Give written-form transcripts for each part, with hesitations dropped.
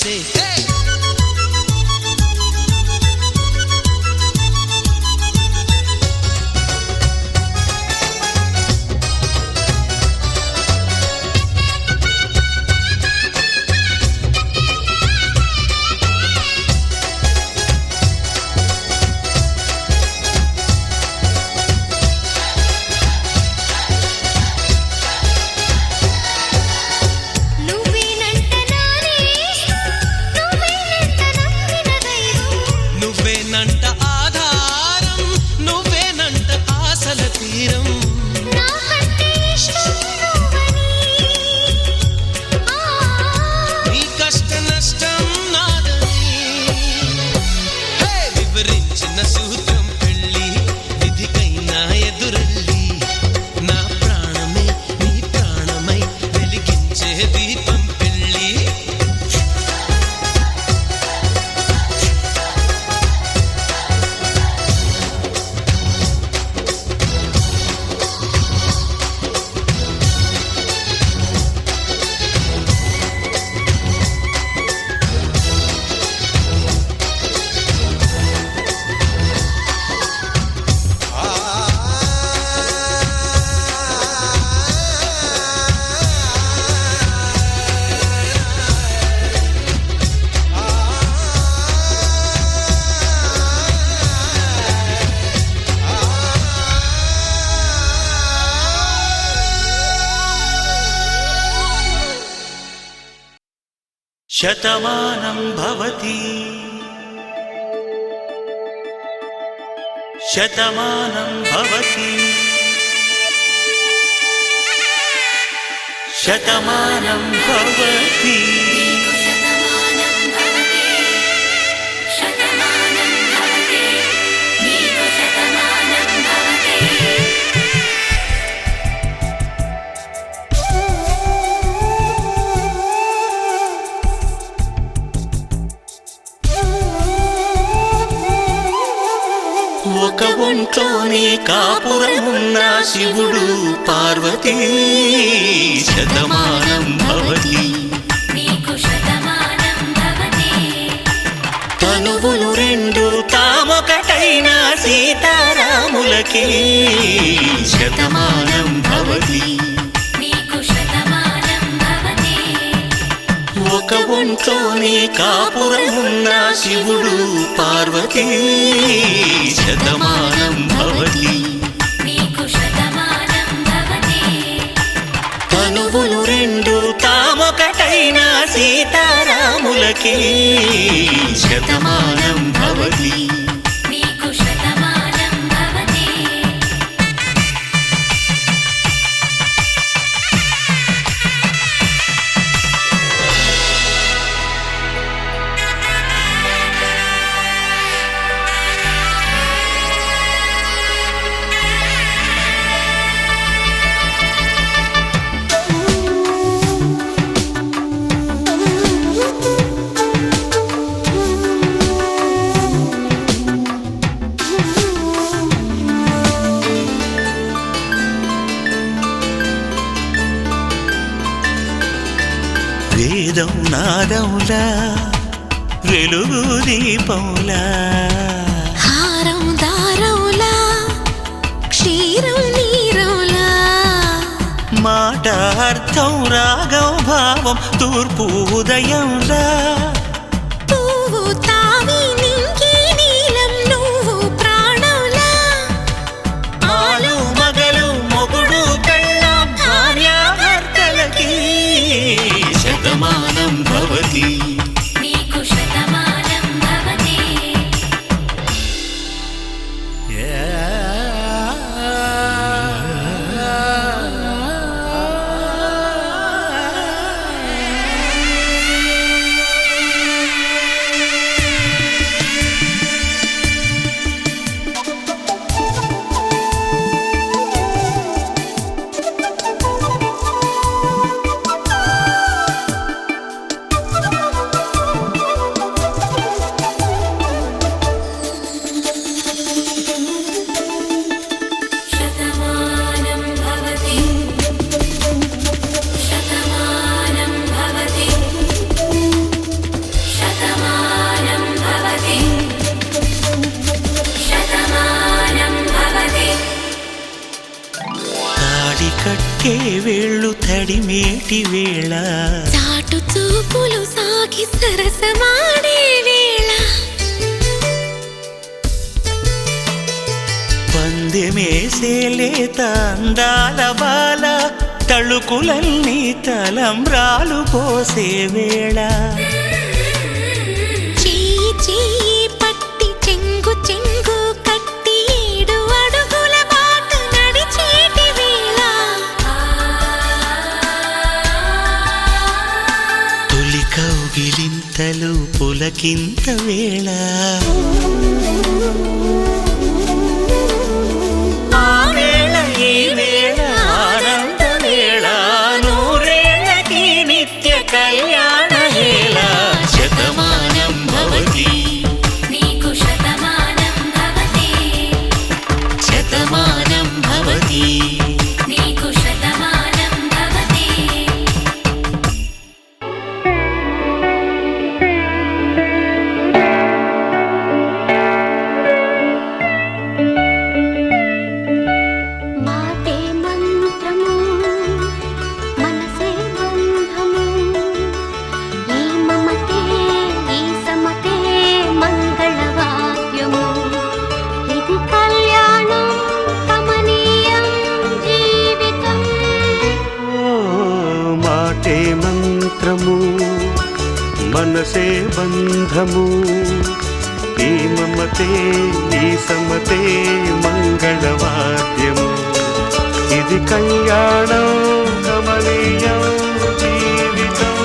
చేసే నువ్వేనంట ఆధారం, నువ్వేనంట ఆశల తీరం. నీ కష్ట నష్టం నాదని వివరించిన సూత్రం పెళ్ళి, విధికైనా ఎదురెళ్ళి నా ప్రాణమే నీ ప్రాణమై వెలిగించే దీపం పెళ్ళి. శతమానం భవతి శతమానం భవతి శతమానం భవతి. ఒక ఒంట్లోనే కాపురమున్న శివుడు పార్వతీ శతమానం భవతి. తనువులు రెండు తామొకటైన సీతారాములకి శతమానం భవతి. ఒక ఒంట్లోనే కాపురమున్న శివుడు పార్వతీ శతమానం భవతి. తనువులు రెండు తామొకటైన సీతారాములకి శతమానం భవతి. వేదం నాదములా వెలుగు దీపములా, హారం దారములా క్షీరం నీరములా, మాట అర్థం రాగం భావం తూర్పు ఉదయంలా, పువ్వు తావి నింగి నీలం నువ్వు ప్రాణంలా, ఆలు మగలు మొగుడు పెళ్ళాం భార్యాభర్తలకి శతమానం భవతి. తడిమేటి వేళ చాటు చూపులు సాగి సరసమాడే వేళ పందెమేసే లేత అందాల బాల తళుకులన్నీ తలంబ్రాలు పోసే వేళ చెయ్యి చెయ్యి పట్టి చెంగు చెంగు కట్టి 7 అడుగుల బాట నడిచేటి వేళ తొలి కౌగిలింతలు పులకింత వేళ ఆ వేళ ఈ వేళ ఆనంద వేళ నూరేళ్ళకి నిత్య కళ్యాణ వేళ శతమానం భవతి నీకు శతమానం భవతి శతమానం భవతి నీకు శతమానం భవతి మాటే మంత్రము మనసే బంధము ఈ మమతే ఈ సమతే మంగళవాద్యము ఇది కళ్యాణం కమనీయం జీవితం మాటే మంత్రము మనసే బంధము ఈ మమతే ఈ సమతే మంగళవాద్యము ఇది కళ్యాణం కమనీయం జీవితం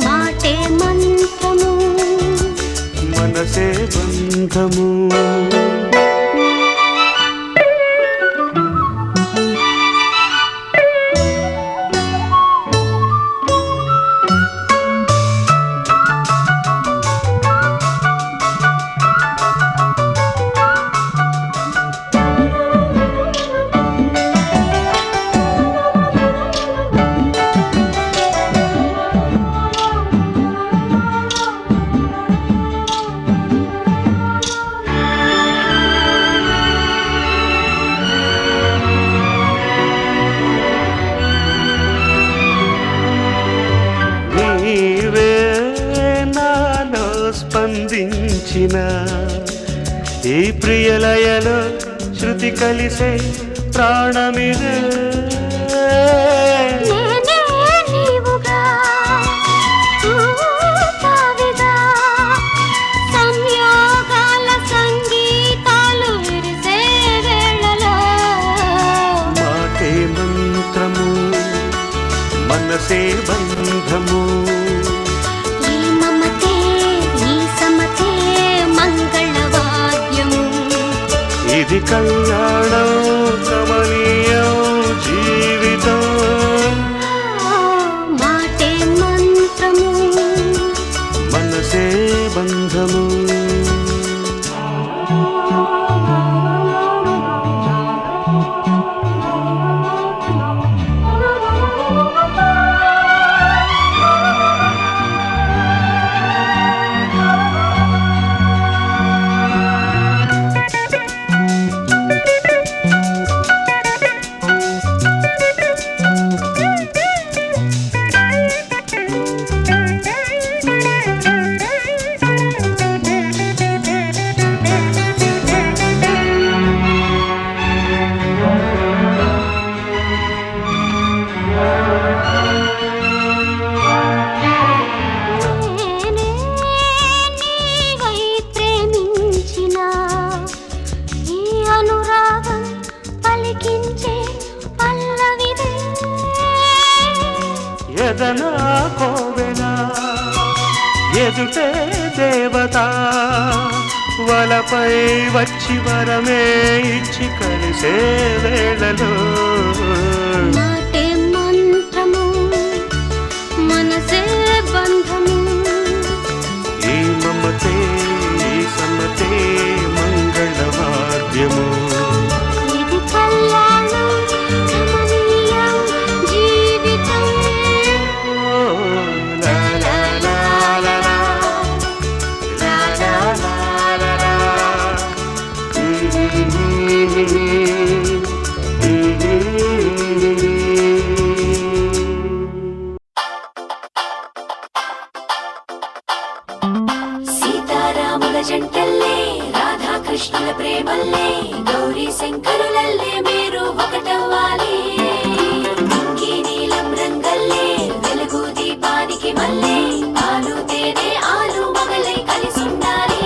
మాటే మంత్రము మనసే బంధము నీవే నాలో స్పందించిన ఈ ప్రియలయలో శృతి కలిసే ప్రాణమిదే నేనే నీవుగా తావిగా సంయోగాల సంగీతాలు విరిసే వేళలో మాటే మంత్రము మనసే బంధము ఈ మమతే ఈ సమతే మంగళవాద్యము ఇది కళ్యాణం కమనీయం జీవితం మాటే మంత్రము మనసే బంధము నీవై ప్రేమించిన ఈ అనురాగం పలికించే పల్లవిదే ఎదనా కోవెనా ఎదుటే దేవత వలపై వచ్చి వరమే ఇచ్చి కలిసే వేళలో మాటే మంత్రము మనసే బంధము ఈ మమతే ఈ సమతే మంగళవాద్యము ఇది కళ్యాణం కమనీయం జీవితం లా లా లా లా లా. లా లా లా లా లా. కలల్లే మీరు ఒకటవ్వాలి ఇంకీ నీలం రంగల్లే వెలుగు దీపానికి మళ్ళీ పాలు తేనె ఆలు మగలై కలిసుండాలి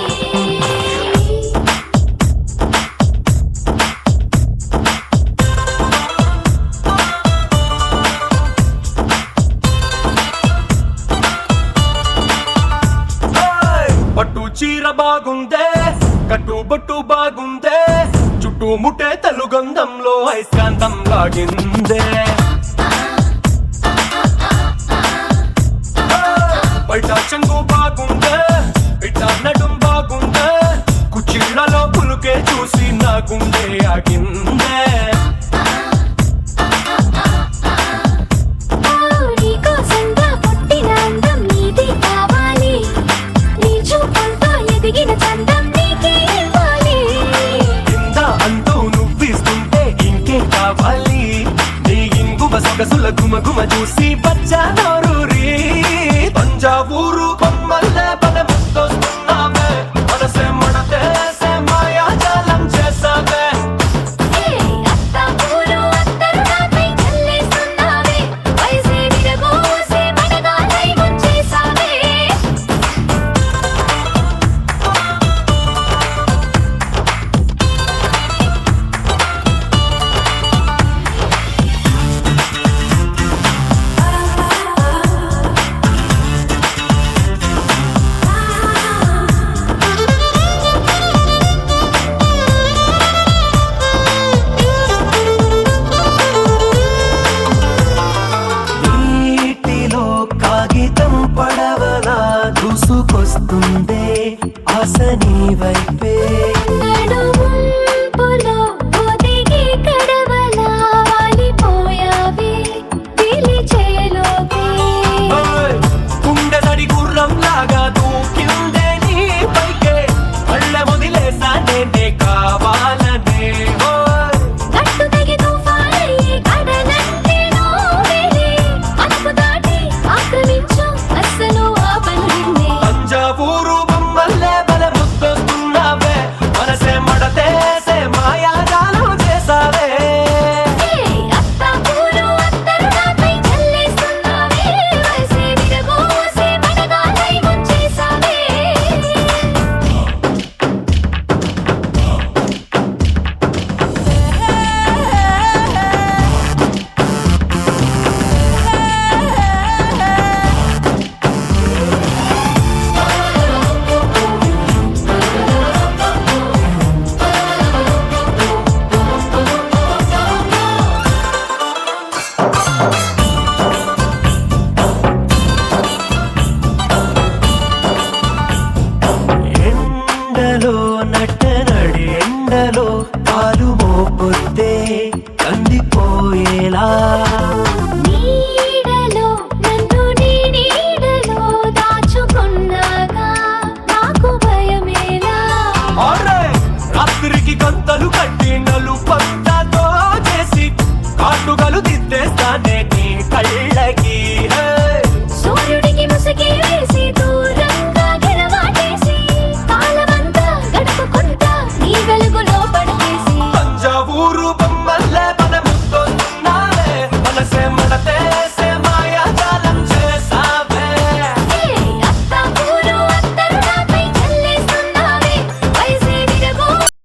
పట్టు చీర బాగుందే కట్టుబొట్టు బాగుందే చుట్టూ ముట్టే తెలుగంధంలో అయస్కాంతం లాగిందే బయట చెంగు బాగుందే ఇట్లా నడుం బాగుందే కుచ్చిళ్లలో పులుకే చూసి నా గుండె ఆగిందే నీకోసంగా పుట్టిన అందం నీది కావాలి నీ చూపులతో ఎదిగిన చందం నీకే ఇవ్వాలి కింద అంటూ నువ్విస్తుంటే ఇంకే కావాలి నీ ఇంగువ సొగసుల గుమగుమ చూసి బచ్చా నోరూరి తంజావూరు బొమ్మల్లే బలె ముద్దొస్తున్నావే మనసే మడతేసే మాయాజాలం చేసావే అత్త పూలు అత్తరు నాపై చల్లేస్తున్నావే వయసే విరబోసే మడగాలై ముంచేసావే నీటిలో కాగితం పడవలా దూసుకొస్తుందే ఆశ నీ వైపే నడుముంపులో ఒదిగి కడవలా వాలిపోయావే పిలిచేలోపే ఓయ్! గుండె దడి గుర్రం లాగా దూకిందే నీ పైకే కళ్ళ వదిలేసా నేనే కావాలనే ఓయ్! గట్టు తెగి తుఫానయ్యి కడలంటే నోవేలే అదుపు దాటి ఆక్రమించు అస్సలు ఆపను నిన్నే తంజావూరు బొమ్మల్లే బలె ముద్దొస్తున్నావే మనసే మడతేసే మాయాజాలం చేసావే అత్త పూలు అత్తరు నాపై చల్లేస్తున్నావే వయసే విరబోసే మడగాలై ముంచేసావే